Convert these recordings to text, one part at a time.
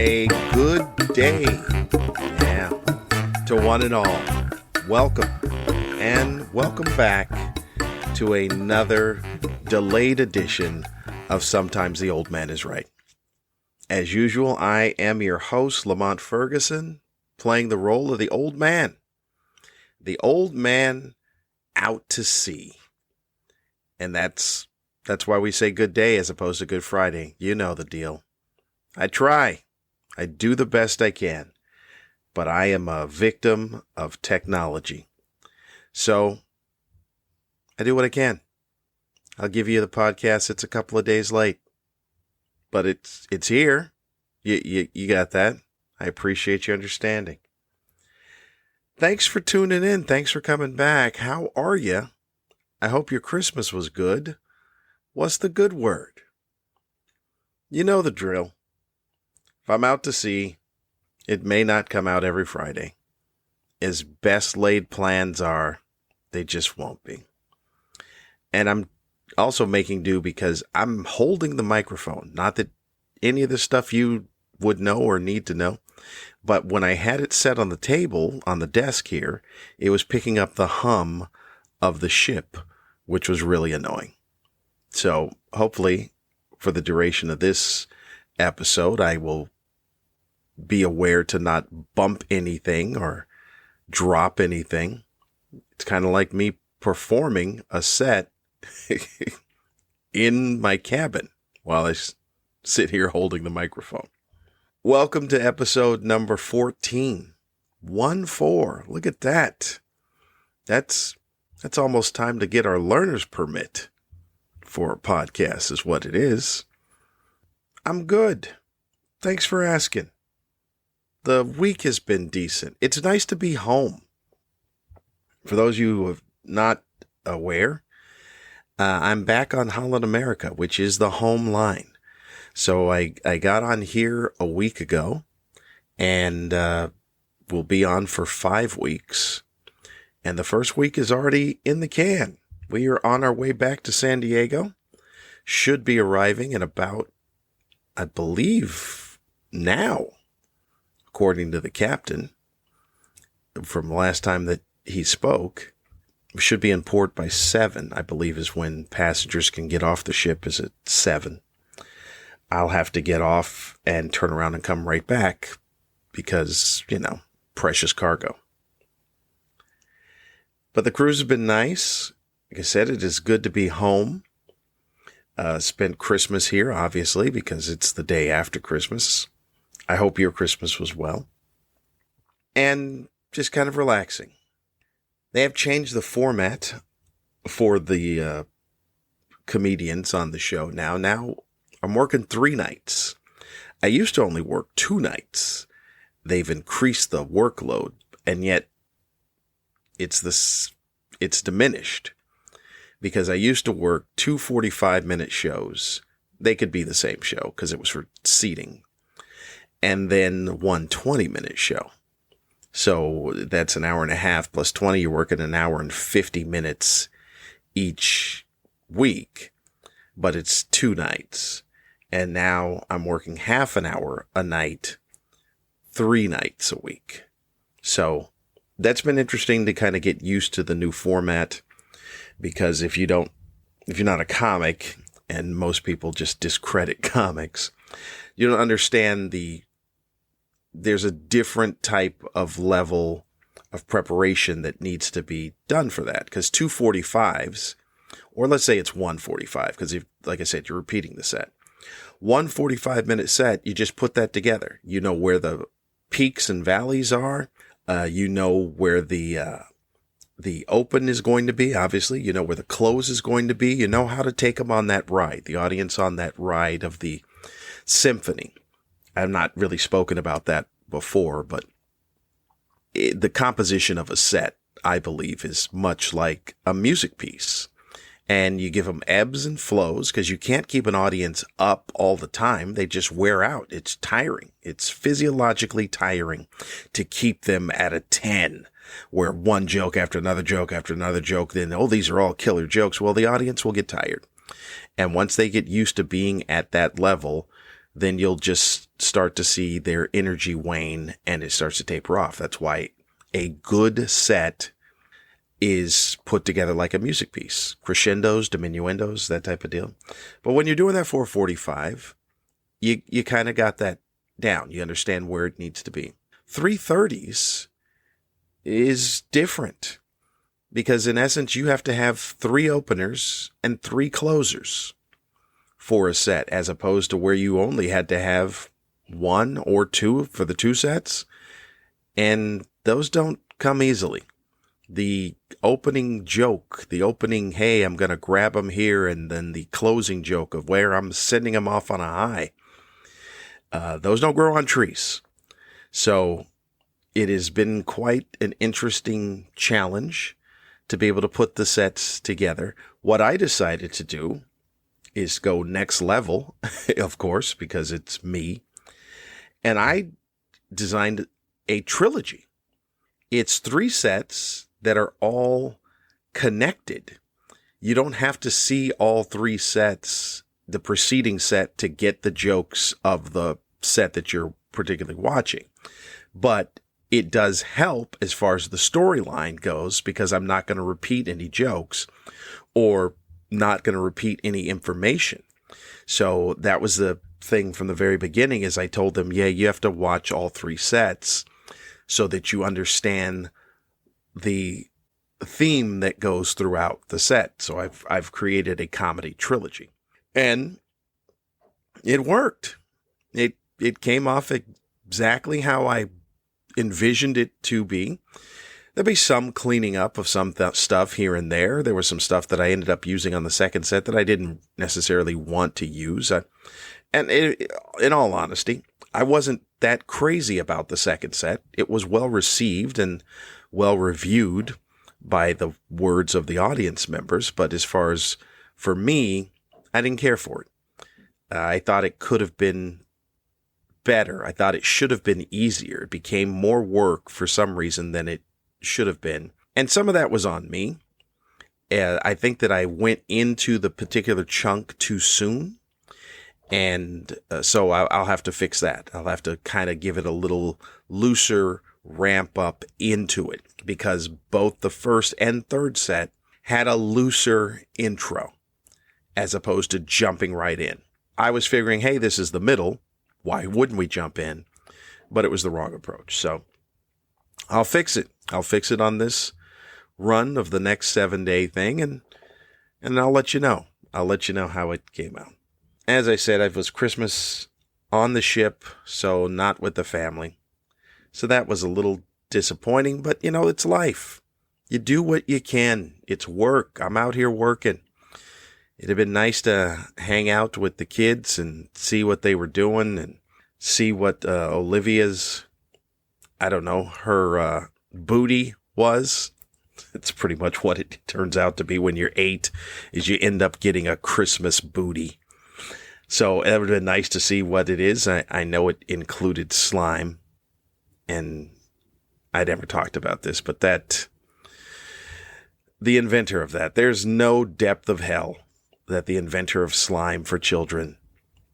A good day, to one and all. Welcome, and welcome back to another delayed edition of Sometimes the Old Man is Right. As usual, I am your host, Lamont Ferguson, playing the role of the old man. The old man out to sea. And that's why we say good day as opposed to Good Friday. You know the deal. I try. I do the best I can. But I am a victim of technology. So, I do what I can. I'll give you the podcast. It's a couple of days late. But it's here. You got that. I appreciate your understanding. Thanks for tuning in. Thanks for coming back. How are you? I hope your Christmas was good. What's the good word? You know the drill. If I'm out to sea, it may not come out every Friday. As best laid plans are, they just won't be. And I'm also making do because I'm holding the microphone. Not that any of the stuff you would know or need to know. But when I had it set on the table, on the desk here, it was picking up the hum of the ship, which was really annoying. So hopefully for the duration of this episode, I will be aware to not bump anything or drop anything. It's kind of like me performing a set in my cabin while I sit here holding the microphone. Welcome to episode number 14. 1-4. Look at that. That's almost time to get our learner's permit for a podcast is what it is. I'm good. Thanks for asking. The week has been decent. It's nice to be home. For those of you who are not aware, I'm back on Holland America, which is the home line. So I got on here a week ago and we'll be on for 5 weeks. And the first week is already in the can. We are on our way back to San Diego. Should be arriving in about, I believe, now, according to the captain, from the last time that he spoke. We should be in port by 7, I believe, is when passengers can get off the ship, is at 7. I'll have to get off and turn around and come right back because, precious cargo. But the cruise has been nice. Like I said, it is good to be home. Spent Christmas here, obviously, because it's the day after Christmas. I hope your Christmas was well. And just kind of relaxing. They have changed the format for the comedians on the show now. Now I'm working 3 nights. I used to only work 2 nights. They've increased the workload, and yet it's diminished. Because I used to work 2 45-minute shows. They could be the same show because it was for seating. And then 1 20-minute show. So that's an hour and a half plus 20. You're working an hour and 50 minutes each week. But it's 2 nights. And now I'm working half an hour a night, 3 nights a week. So that's been interesting to kind of get used to the new format. Because if you're not a comic, and most people just discredit comics, you don't understand there's a different type of level of preparation that needs to be done for that. Because 2 45s, or let's say it's 1 45, because like I said, you're repeating the set. 1 45-minute set, you just put that together. You know where the peaks and valleys are. You know where the open is going to be, obviously. You know where the close is going to be. You know how to take them on that ride, the audience on that ride of the symphony. I've not really spoken about that before, but the composition of a set, I believe, is much like a music piece. And you give them ebbs and flows because you can't keep an audience up all the time. They just wear out. It's tiring. It's physiologically tiring to keep them at a 10 where one joke after another joke after another joke, then, oh, these are all killer jokes. Well, the audience will get tired. And once they get used to being at that level, then you'll just start to see their energy wane and it starts to taper off. That's why a good set is put together like a music piece. Crescendos, diminuendos, that type of deal. But when you're doing that 445, you kind of got that down. You understand where it needs to be. 330s is different because in essence, you have to have 3 openers and 3 closers for a set, as opposed to where you only had to have 1 or 2 for the 2 sets. And those don't come easily. The opening joke, the opening, hey, I'm going to grab them here, and then the closing joke of where I'm sending them off on a high. Those don't grow on trees. So it has been quite an interesting challenge to be able to put the sets together. What I decided to do is go next level, of course, because it's me. And I designed a trilogy. It's 3 sets that are all connected. You don't have to see all 3 sets, the preceding set, to get the jokes of the set that you're particularly watching. But it does help as far as the storyline goes, because I'm not going to repeat any jokes or not going to repeat any information. So that was the thing from the very beginning, is I told them, yeah, you have to watch all 3 sets so that you understand the theme that goes throughout the set. So I've created a comedy trilogy, and it worked. It came off exactly how I envisioned it to be. There'll be some cleaning up of some stuff here and there. There was some stuff that I ended up using on the second set that I didn't necessarily want to use. In all honesty, I wasn't that crazy about the second set. It was well received and well reviewed by the words of the audience members. But as far as for me, I didn't care for it. I thought it could have been better. I thought it should have been easier. It became more work for some reason than it should have been. And some of that was on me. I think that I went into the particular chunk too soon. And so I'll have to fix that. I'll have to kind of give it a little looser ramp up into it, because both the first and third set had a looser intro as opposed to jumping right in. I was figuring, hey, this is the middle. Why wouldn't we jump in? But it was the wrong approach. So I'll fix it. I'll fix it on this run of the next 7-day thing, and I'll let you know. I'll let you know how it came out. As I said, it was Christmas on the ship, so not with the family. So that was a little disappointing, but it's life. You do what you can. It's work. I'm out here working. It'd have been nice to hang out with the kids and see what they were doing and see what Olivia's, her booty was. It's pretty much what it turns out to be when you're 8, is you end up getting a Christmas booty. So it would have been nice to see what it is. I know it included slime, and I never talked about this, but the inventor of that, there's no depth of hell that the inventor of slime for children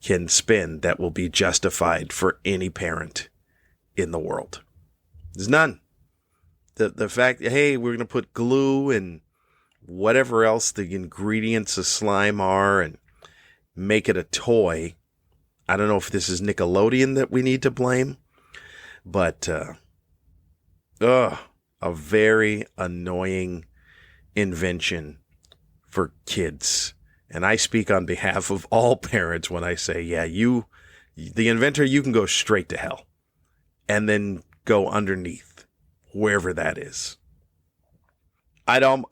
can spin that will be justified for any parent in the world. There's none. The fact, hey, we're going to put glue and whatever else the ingredients of slime are and make it a toy. I don't know if this is Nickelodeon that we need to blame, but a very annoying invention for kids. And I speak on behalf of all parents when I say, yeah, the inventor, you can go straight to hell and then go underneath wherever that is. I don't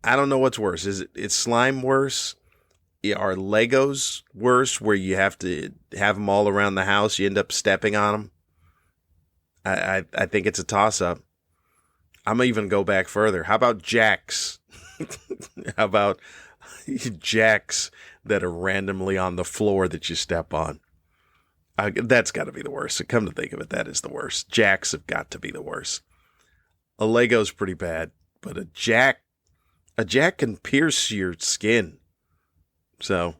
know what's worse. Is slime worse? Are Legos worse, where you have to have them all around the house? You end up stepping on them. I think it's a toss-up. I'm going to even go back further. How about jacks? How about jacks that are randomly on the floor that you step on? That's got to be the worst. Come to think of it, that is the worst. Jacks have got to be the worst. A Lego's pretty bad, but a jack can pierce your skin. So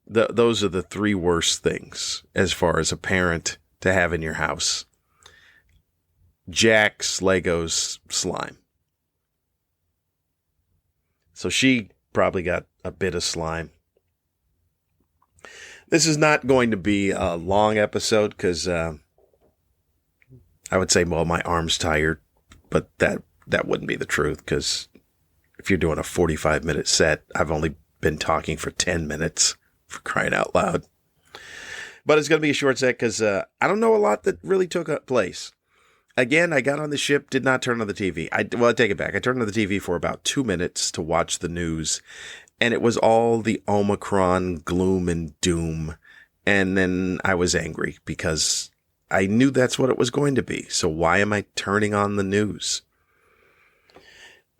Those are the three worst things as far as a parent to have in your house. Jack's Legos slime. So she probably got a bit of slime. This is not going to be a long episode because I would say, well, my arm's tired, but that wouldn't be the truth because if you're doing a 45-minute set, I've only been talking for 10 minutes, for crying out loud. But it's going to be a short set because I don't know a lot that really took place. Again, I got on the ship, did not turn on the TV. I take it back. I turned on the TV for about 2 minutes to watch the news, and it was all the Omicron gloom and doom. And then I was angry because I knew that's what it was going to be. So why am I turning on the news?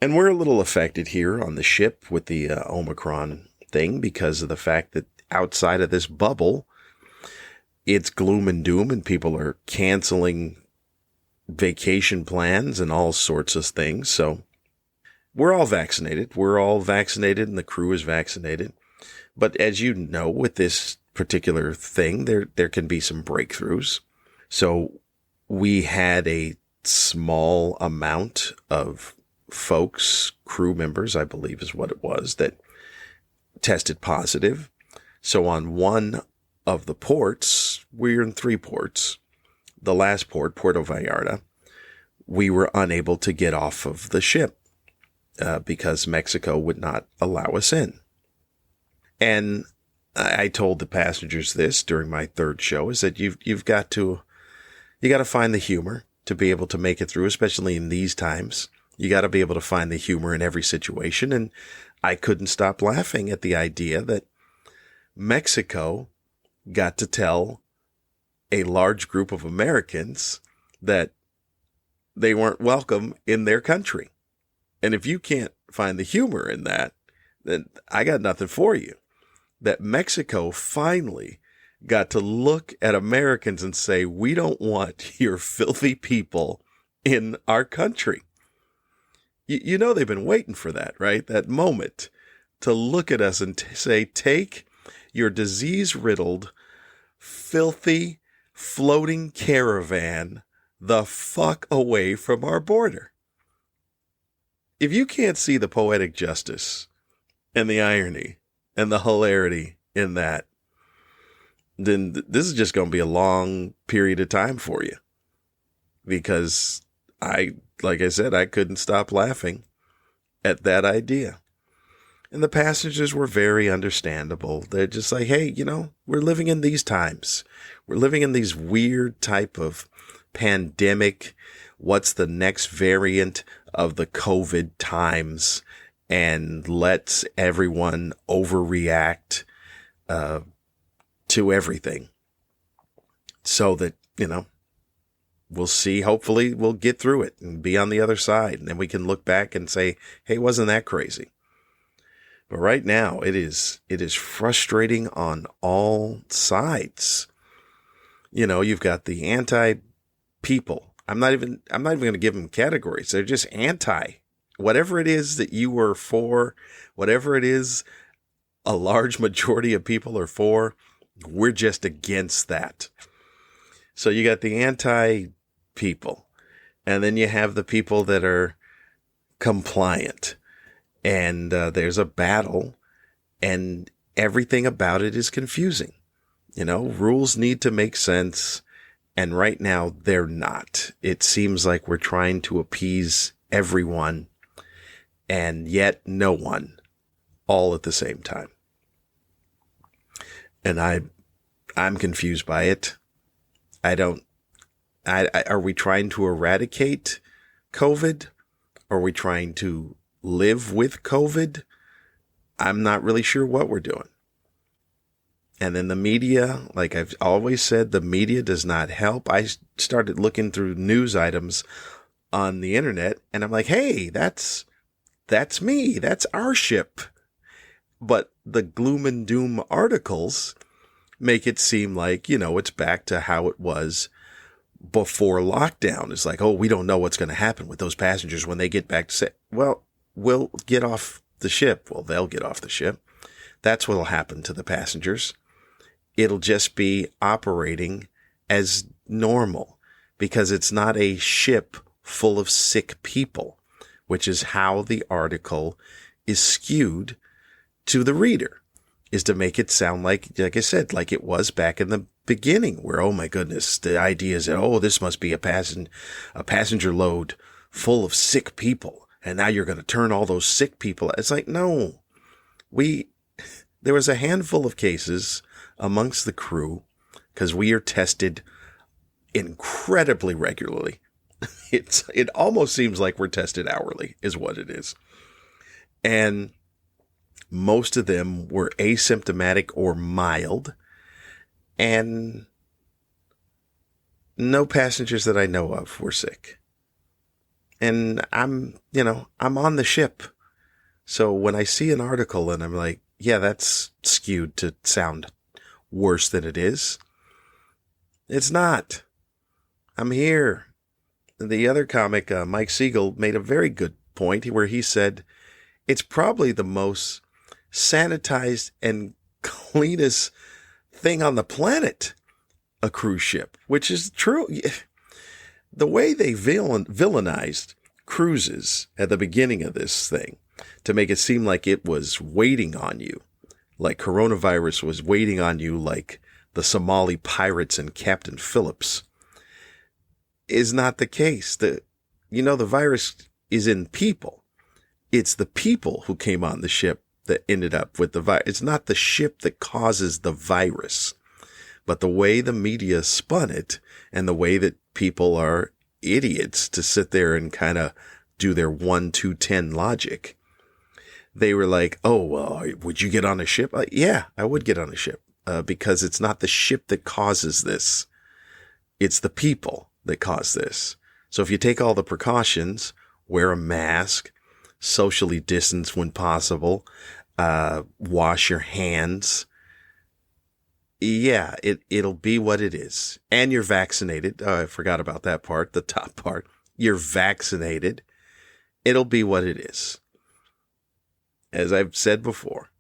And we're a little affected here on the ship with the Omicron thing because of the fact that outside of this bubble, it's gloom and doom and people are canceling vacation plans and all sorts of things. So we're all vaccinated. We're all vaccinated and the crew is vaccinated. But as you know, with this particular thing, there can be some breakthroughs. So we had a small amount of folks, crew members, I believe is what it was, that tested positive. So on one of the ports, we're in 3 ports. The last port, Puerto Vallarta, we were unable to get off of the ship because Mexico would not allow us in. And I told the passengers this during my 3rd show, is that you've got to find the humor to be able to make it through, especially in these times. You got to be able to find the humor in every situation. And I couldn't stop laughing at the idea that Mexico got to tell a large group of Americans that they weren't welcome in their country. And if you can't find the humor in that, then I got nothing for you. That Mexico finally got to look at Americans and say, we don't want your filthy people in our country. You know they've been waiting for that, right? That moment to look at us and say, take your disease-riddled, filthy, floating caravan the fuck away from our border. If you can't see the poetic justice and the irony and the hilarity in that, then this is just going to be a long period of time for you. Because like I said, I couldn't stop laughing at that idea. And the passengers were very understandable. They're just like, hey, we're living in these times. We're living in these weird type of pandemic. What's the next variant of the COVID times? And let's everyone overreact to everything so that, we'll see. Hopefully we'll get through it and be on the other side. And then we can look back and say, hey, wasn't that crazy? But right now it is frustrating on all sides. You've got the anti-people. I'm not even going to give them categories. They're just anti. Whatever it is that you were for, whatever it is a large majority of people are for, we're just against that. So you got the anti-people, and then you have the people that are compliant. And there's a battle, and everything about it is confusing. Rules need to make sense, and right now they're not. It seems like we're trying to appease everyone, and yet no one, all at the same time. And I'm confused by it. Are we trying to eradicate COVID? Are we trying to live with COVID? I'm not really sure what we're doing. And then the media, like I've always said, the media does not help. I started looking through news items on the internet and I'm like, hey, that's me. That's our ship. But the gloom and doom articles make it seem like, it's back to how it was before lockdown. It's like, oh, we don't know what's going to happen with those passengers when they get back to say, well, we'll get off the ship. Well, they'll get off the ship. That's what'll happen to the passengers. It'll just be operating as normal because it's not a ship full of sick people, which is how the article is skewed to the reader, is to make it sound like I said, like it was back in the beginning where, oh my goodness, the idea is that, oh, this must be a passenger load full of sick people. And now you're going to turn all those sick people. It's like, no, there was a handful of cases amongst the crew because we are tested incredibly regularly. It almost seems like we're tested hourly is what it is. And most of them were asymptomatic or mild, and no passengers that I know of were sick. And I'm on the ship. So when I see an article and I'm like, yeah, that's skewed to sound worse than it is. It's not. I'm here. The other comic, Mike Siegel, made a very good point where he said it's probably the most sanitized and cleanest thing on the planet, a cruise ship, which is true. The way they villainized cruises at the beginning of this thing to make it seem like it was waiting on you, like coronavirus was waiting on you, like the Somali pirates and Captain Phillips, is not the case. The virus is in people. It's the people who came on the ship that ended up with the virus. It's not the ship that causes the virus, but the way the media spun it and the way that people are idiots to sit there and kind of do their 1, 2, 10 logic. They were like, oh, well, would you get on a ship? Yeah, I would get on a ship because it's not the ship that causes this. It's the people that cause this. So if you take all the precautions, wear a mask, socially distance when possible, wash your hands. Yeah, it'll be what it is. And you're vaccinated. Oh, I forgot about that part, the top part. You're vaccinated. It'll be what it is. As I've said before,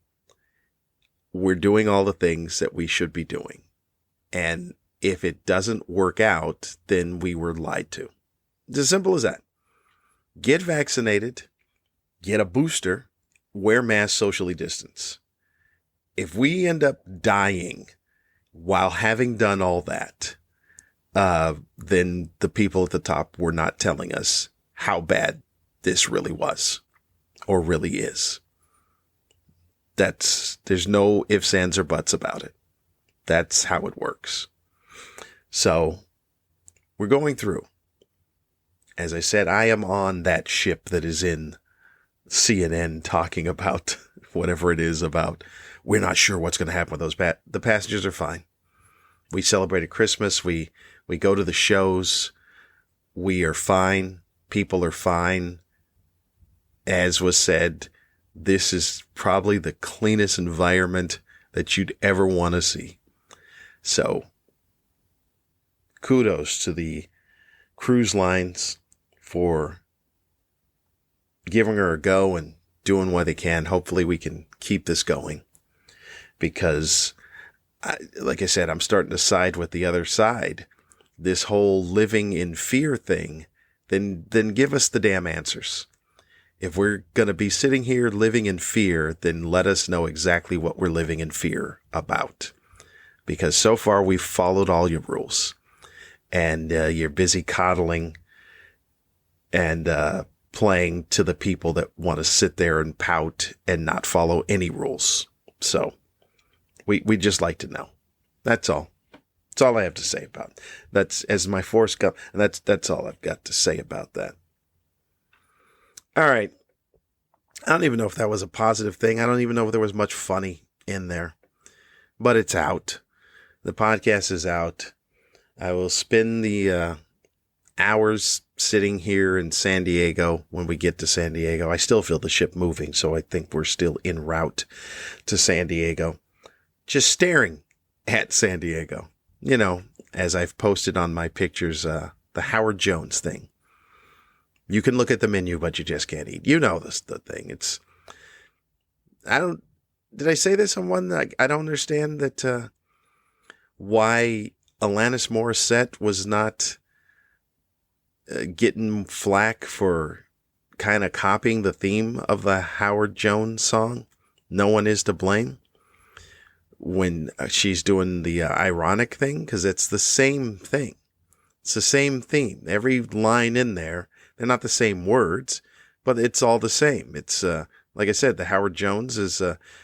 we're doing all the things that we should be doing. And if it doesn't work out, then we were lied to. It's as simple as that. Get vaccinated, get a booster, wear masks, socially distance. If we end up dying while having done all that, then the people at the top were not telling us how bad this really was or really is. There's no ifs, ands, or buts about it. That's how it works. So we're going through. As I said, I am on that ship that is in CNN talking about whatever it is about. We're not sure what's going to happen with those. The passengers are fine. We celebrated Christmas. We go to the shows. We are fine. People are fine. As was said, this is probably the cleanest environment that you'd ever want to see. So kudos to the cruise lines for giving her a go and doing what they can. Hopefully we can keep this going because, like I said, I'm starting to side with the other side. This whole living in fear thing, then give us the damn answers. If we're going to be sitting here living in fear, then let us know exactly what we're living in fear about. Because so far we've followed all your rules. And you're busy coddling and playing to the people that want to sit there and pout and not follow any rules. So we just like to know. That's all. That's all I have to say about it. That's as my force comes. And that's all I've got to say about that. All right. I don't even know if that was a positive thing. I don't even know if there was much funny in there. But it's out. The podcast is out. I will spend the hours sitting here in San Diego when we get to San Diego. I still feel the ship moving, so I think we're still en route to San Diego. Just staring at San Diego. You know, as I've posted on my pictures, the Howard Jones thing. You can look at the menu, but you just can't eat. You know this the thing. did I say this on one that I don't understand that why Alanis Morissette was not getting flack for kind of copying the theme of the Howard Jones song, No One Is to Blame, when she's doing the ironic thing, because it's the same thing. It's the same theme. Every line in there, they're not the same words, but it's all the same. It's, like I said, the Howard Jones is,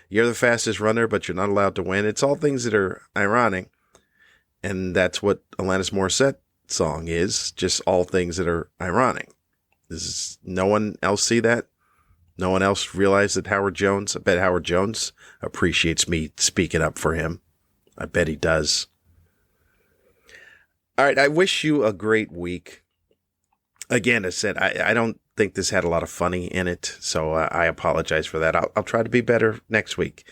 you're the fastest runner, but you're not allowed to win. It's all things that are ironic. And that's what Alanis Morissette song is, just all things that are ironic. Does no one else see that? No one else realize that Howard Jones, I bet Howard Jones appreciates me speaking up for him. I bet he does. All right, I wish you a great week. Again, I said, I don't think this had a lot of funny in it, so I apologize for that. I'll try to be better next week,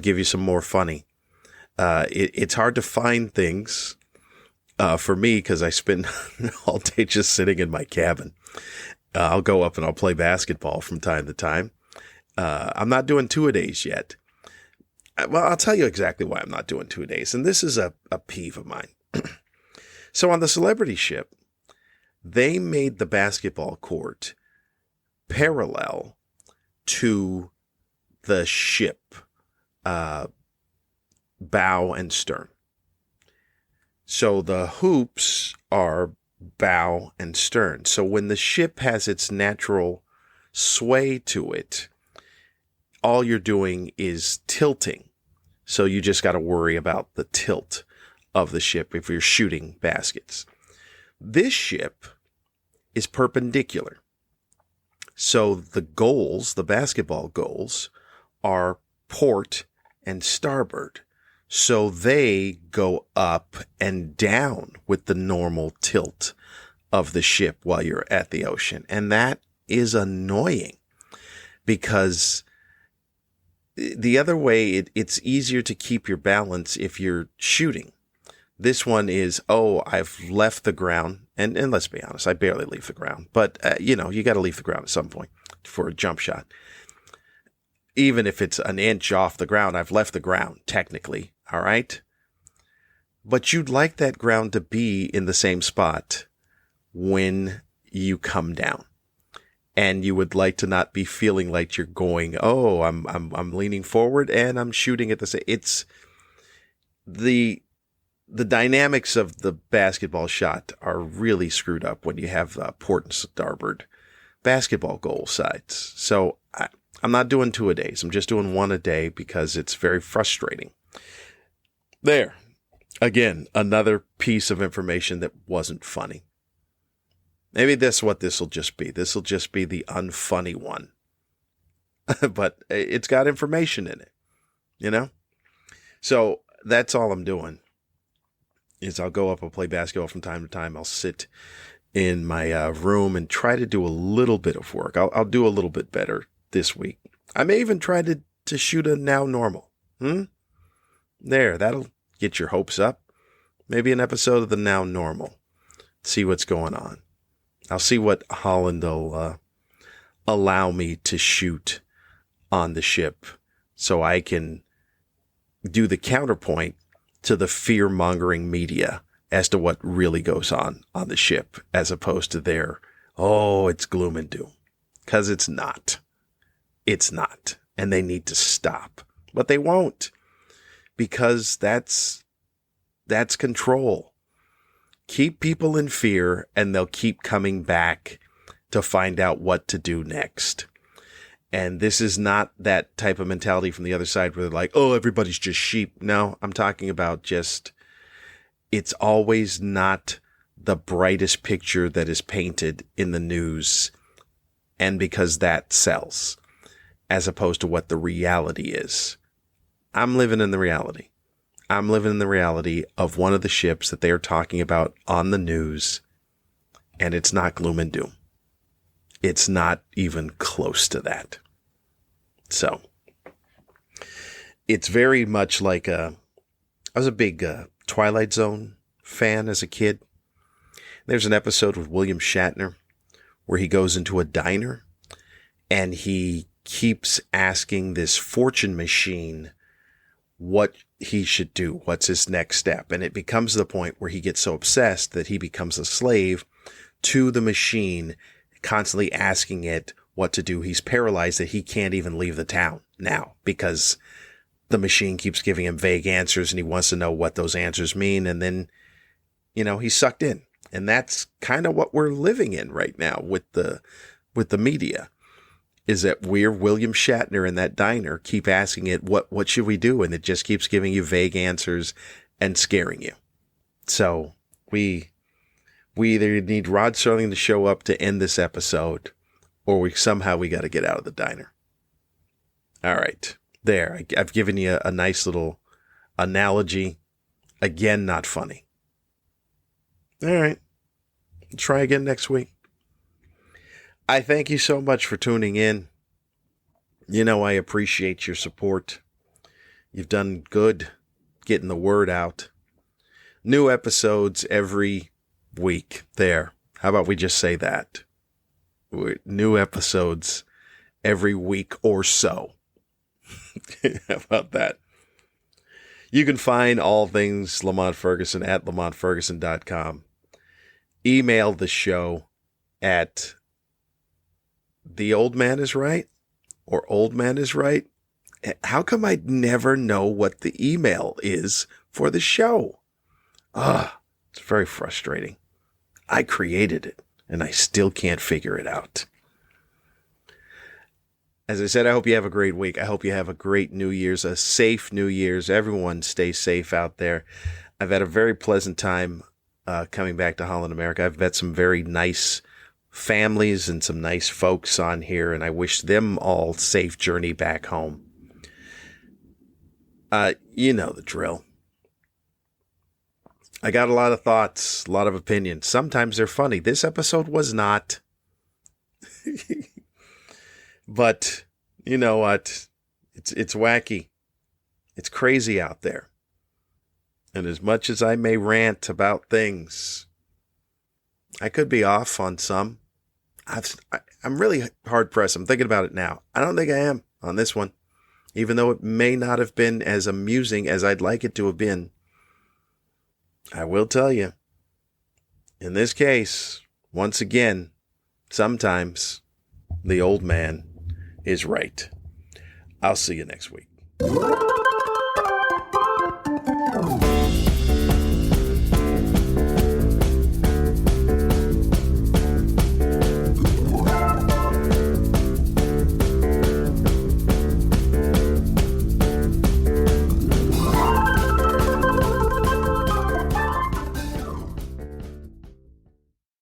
give you some more funny. It's hard to find things for me because I spend all day just sitting in my cabin. I'll go up and I'll play basketball from time to time. I'm not doing two-a-days yet. Well, I'll tell you exactly why I'm not doing two-a-days, and this is a peeve of mine. So on the Celebrity Ship, they made the basketball court parallel to the ship, bow and stern. So the hoops are bow and stern. So when the ship has its natural sway to it, all you're doing is tilting. So you just got to worry about the tilt of the ship if you're shooting baskets. This ship is perpendicular. So the goals, the basketball goals, are port and starboard. So they go up and down with the normal tilt of the ship while you're at the ocean. And that is annoying because the other way, it's easier to keep your balance if you're shooting. This one is, I've left the ground. And let's be honest, I barely leave the ground. But, you got to leave the ground at some point for a jump shot. Even if it's an inch off the ground, I've left the ground, technically. All right? But you'd like that ground to be in the same spot when you come down. And you would like to not be feeling like you're going, I'm leaning forward and I'm shooting at the same. It's the dynamics of the basketball shot are really screwed up when you have port and starboard basketball goal sides. So I'm not doing two-a-days. I'm just doing one a day because it's very frustrating. There. Again, another piece of information that wasn't funny. Maybe that's what this will just be. This will just be the unfunny one. But it's got information in it, So that's all I'm doing. Is I'll go up and play basketball from time to time. I'll sit in my room and try to do a little bit of work. I'll do a little bit better this week. I may even try to shoot a now normal. There, that'll get your hopes up. Maybe an episode of the Now Normal. See what's going on. I'll see what Holland will allow me to shoot on the ship so I can do the counterpoint to the fear-mongering media as to what really goes on the ship as opposed to their, it's gloom and doom. Because it's not. It's not. And they need to stop. But they won't. Because that's control. Keep people in fear and they'll keep coming back to find out what to do next. And this is not that type of mentality from the other side where they're like, everybody's just sheep. No, I'm talking about it's always not the brightest picture that is painted in the news. And because that sells, as opposed to what the reality is. I'm living in the reality. I'm living in the reality of one of the ships that they are talking about on the news. And it's not gloom and doom. It's not even close to that. So it's very much like I was a big Twilight Zone fan as a kid. There's an episode with William Shatner where he goes into a diner and he keeps asking this fortune machine what he should do, what's his next step. And it becomes the point where he gets so obsessed that he becomes a slave to the machine, constantly asking it what to do. He's paralyzed that he can't even leave the town now because the machine keeps giving him vague answers and he wants to know what those answers mean. And then, he's sucked in. And that's kind of what we're living in right now with the media, is that we're William Shatner in that diner, keep asking it, what should we do? And it just keeps giving you vague answers and scaring you. So we either need Rod Serling to show up to end this episode, or we got to get out of the diner. All right. There. I've given you a nice little analogy. Again, not funny. All right. Try again next week. I thank you so much for tuning in. I appreciate your support. You've done good getting the word out. New episodes every week. There. How about we just say that? New episodes every week or so. How about that? You can find all things Lamont Ferguson at lamontferguson.com. Email the show at theoldmanisright or oldmanisright. How come I never know what the email is for the show? It's very frustrating. I created it and I still can't figure it out. As I said, I hope you have a great week. I hope you have a great New Year's, a safe New Year's. Everyone stay safe out there. I've had a very pleasant time coming back to Holland, America. I've met some very nice families and some nice folks on here, and I wish them all safe journey back home. You know the drill. I got a lot of thoughts, a lot of opinions. Sometimes they're funny. This episode was not. But you know what? It's wacky. It's crazy out there. And as much as I may rant about things, I could be off on some. I'm really hard pressed. I'm thinking about it now. I don't think I am on this one, even though it may not have been as amusing as I'd like it to have been. I will tell you, in this case, once again, sometimes the old man is right. I'll see you next week.